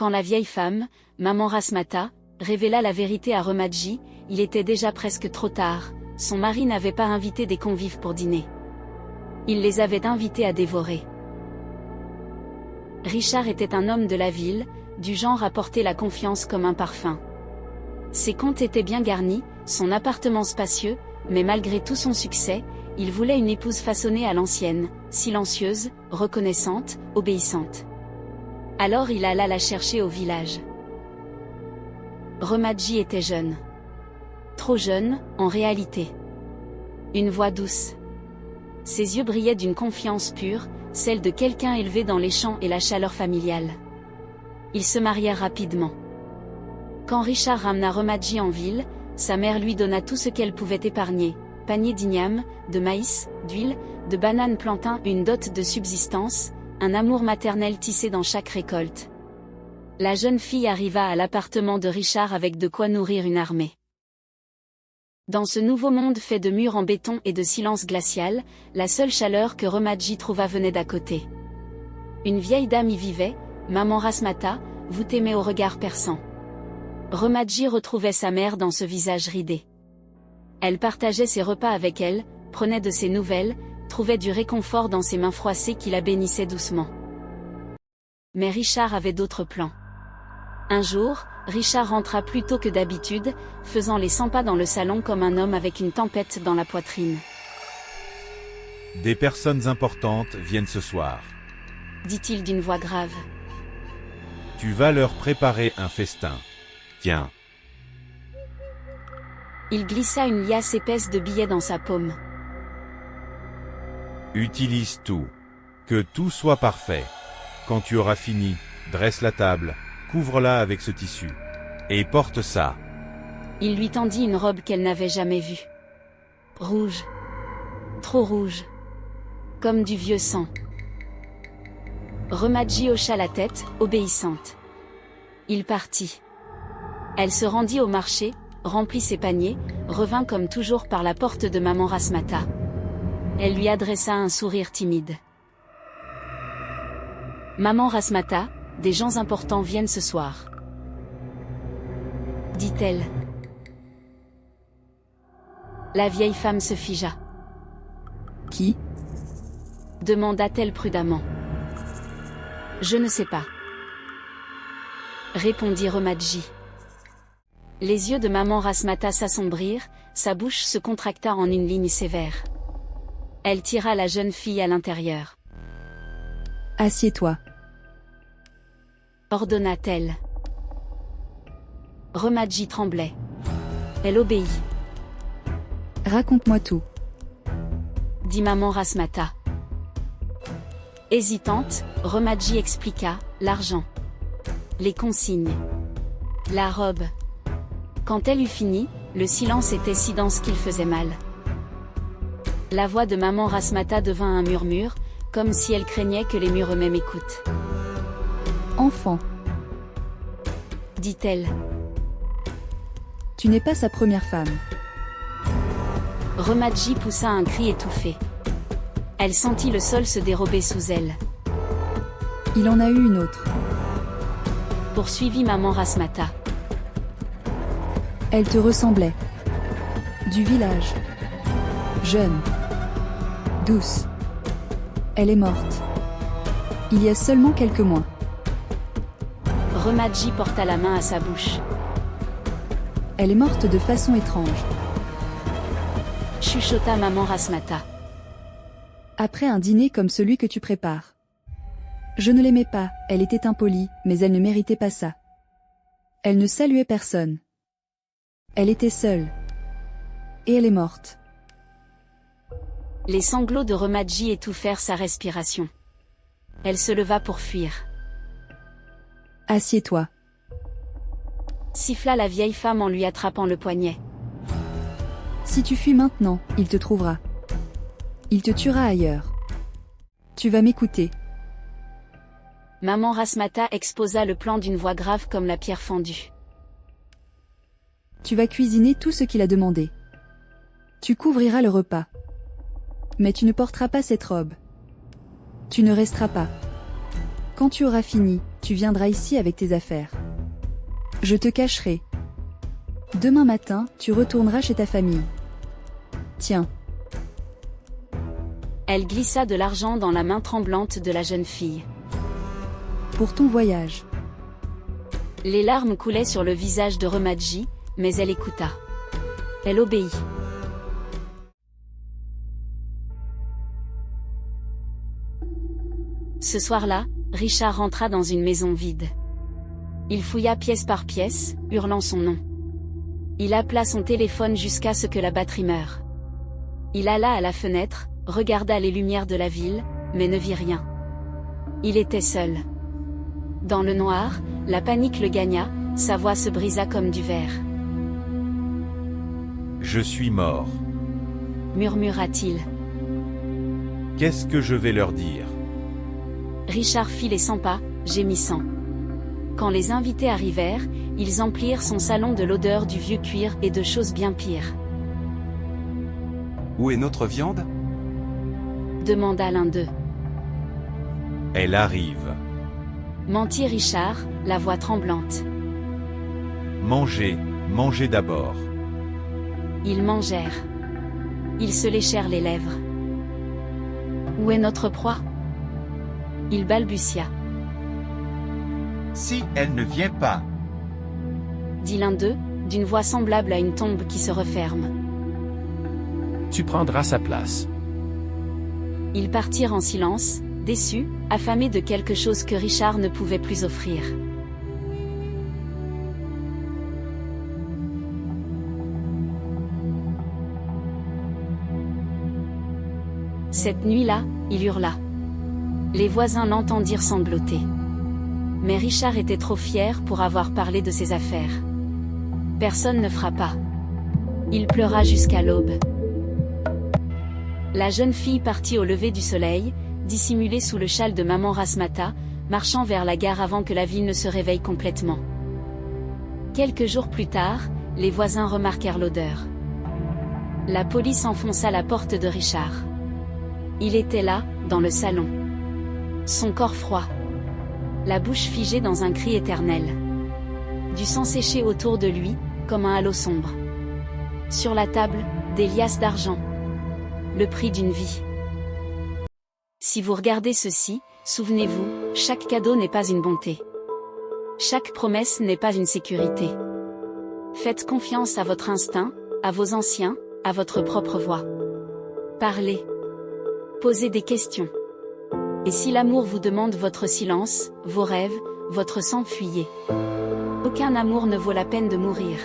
Quand la vieille femme, maman Rasmata, révéla la vérité à Remaji, il était déjà presque trop tard, son mari n'avait pas invité des convives pour dîner. Il les avait invités à dévorer. Richard était un homme de la ville, du genre à porter la confiance comme un parfum. Ses comptes étaient bien garnis, son appartement spacieux, mais malgré tout son succès, il voulait une épouse façonnée à l'ancienne, silencieuse, reconnaissante, obéissante. Alors il alla la chercher au village. Remaji était jeune. Trop jeune, en réalité. Une voix douce. Ses yeux brillaient d'une confiance pure, celle de quelqu'un élevé dans les champs et la chaleur familiale. Ils se marièrent rapidement. Quand Richard ramena Remaji en ville, sa mère lui donna tout ce qu'elle pouvait épargner, panier d'igname, de maïs, d'huile, de bananes plantains, une dot de subsistance, un amour maternel tissé dans chaque récolte. La jeune fille arriva à l'appartement de Richard avec de quoi nourrir une armée. Dans ce nouveau monde fait de murs en béton et de silence glacial, la seule chaleur que Remaji trouva venait d'à côté. Une vieille dame y vivait, maman Rasmata, voûtée mais au regard perçant. Remaji retrouvait sa mère dans ce visage ridé. Elle partageait ses repas avec elle, prenait de ses nouvelles, trouvait du réconfort dans ses mains froissées qui la bénissaient doucement. Mais Richard avait d'autres plans. Un jour, Richard rentra plus tôt que d'habitude, faisant les 100 pas dans le salon comme un homme avec une tempête dans la poitrine. Des personnes importantes viennent ce soir. Dit-il d'une voix grave. Tu vas leur préparer un festin. Tiens. Il glissa une liasse épaisse de billets dans sa paume. Utilise tout. Que tout soit parfait. Quand tu auras fini, dresse la table, couvre-la avec ce tissu. Et porte ça. Il lui tendit une robe qu'elle n'avait jamais vue. Rouge. Trop rouge. Comme du vieux sang. Remaji hocha la tête, obéissante. Il partit. Elle se rendit au marché, remplit ses paniers, revint comme toujours par la porte de maman Rasmata. Elle lui adressa un sourire timide. Maman Rasmata, des gens importants viennent ce soir. Dit-elle. La vieille femme se figea. Qui ? Demanda-t-elle prudemment. Je ne sais pas. Répondit Remaji. Les yeux de maman Rasmata s'assombrirent, sa bouche se contracta en une ligne sévère. Elle tira la jeune fille à l'intérieur. Assieds-toi. Ordonna-t-elle. Remaji tremblait. Elle obéit. Raconte-moi tout. Dit maman Rasmata. Hésitante, Remaji expliqua, l'argent. Les consignes. La robe. Quand elle eut fini, le silence était si dense qu'il faisait mal. La voix de maman Rasmata devint un murmure, comme si elle craignait que les murs eux-mêmes écoutent. Enfant. Dit-elle. Tu n'es pas sa première femme. Remaji poussa un cri étouffé. Elle sentit le sol se dérober sous elle. Il en a eu une autre. Poursuivit maman Rasmata. Elle te ressemblait. Du village. Jeune. Douce. Elle est morte. Il y a seulement quelques mois. Remaji porta la main à sa bouche. Elle est morte de façon étrange. Chuchota maman Rasmata. Après un dîner comme celui que tu prépares. Je ne l'aimais pas, elle était impolie, mais elle ne méritait pas ça. Elle ne saluait personne. Elle était seule. Et elle est morte. Les sanglots de Remaji étouffèrent sa respiration. Elle se leva pour fuir. Assieds-toi. Siffla la vieille femme en lui attrapant le poignet. Si tu fuis maintenant, il te trouvera. Il te tuera ailleurs. Tu vas m'écouter. Maman Rasmata exposa le plan d'une voix grave comme la pierre fendue. Tu vas cuisiner tout ce qu'il a demandé. Tu couvriras le repas. Mais tu ne porteras pas cette robe. Tu ne resteras pas. Quand tu auras fini, tu viendras ici avec tes affaires. Je te cacherai. Demain matin, tu retourneras chez ta famille. Tiens. Elle glissa de l'argent dans la main tremblante de la jeune fille. Pour ton voyage. Les larmes coulaient sur le visage de Remadji, mais elle écouta. Elle obéit. Ce soir-là, Richard rentra dans une maison vide. Il fouilla pièce par pièce, hurlant son nom. Il appela son téléphone jusqu'à ce que la batterie meure. Il alla à la fenêtre, regarda les lumières de la ville, mais ne vit rien. Il était seul. Dans le noir, la panique le gagna, sa voix se brisa comme du verre. Je suis mort. Murmura-t-il. Qu'est-ce que je vais leur dire? Richard fit les 100 pas, gémissant. Quand les invités arrivèrent, ils emplirent son salon de l'odeur du vieux cuir et de choses bien pires. Où est notre viande? Demanda l'un d'eux. Elle arrive. Mentit Richard, la voix tremblante. Mangez, mangez d'abord. Ils mangèrent. Ils se léchèrent les lèvres. Où est notre proie? Il balbutia. Si elle ne vient pas, Dit l'un d'eux, d'une voix semblable à une tombe qui se referme. Tu prendras sa place. Ils partirent en silence, déçus, affamés de quelque chose que Richard ne pouvait plus offrir. Cette nuit-là, il hurla. Les voisins l'entendirent sangloter. Mais Richard était trop fier pour avoir parlé de ses affaires. Personne ne frappa. Il pleura jusqu'à l'aube. La jeune fille partit au lever du soleil, dissimulée sous le châle de maman Rasmata, marchant vers la gare avant que la ville ne se réveille complètement. Quelques jours plus tard, les voisins remarquèrent l'odeur. La police enfonça la porte de Richard. Il était là, dans le salon. Son corps froid. La bouche figée dans un cri éternel. Du sang séché autour de lui, comme un halo sombre. Sur la table, des liasses d'argent. Le prix d'une vie. Si vous regardez ceci, souvenez-vous, chaque cadeau n'est pas une bonté. Chaque promesse n'est pas une sécurité. Faites confiance à votre instinct, à vos anciens, à votre propre voix. Parlez. Posez des questions. Et si l'amour vous demande votre silence, vos rêves, votre sang, fuyez. Aucun amour ne vaut la peine de mourir.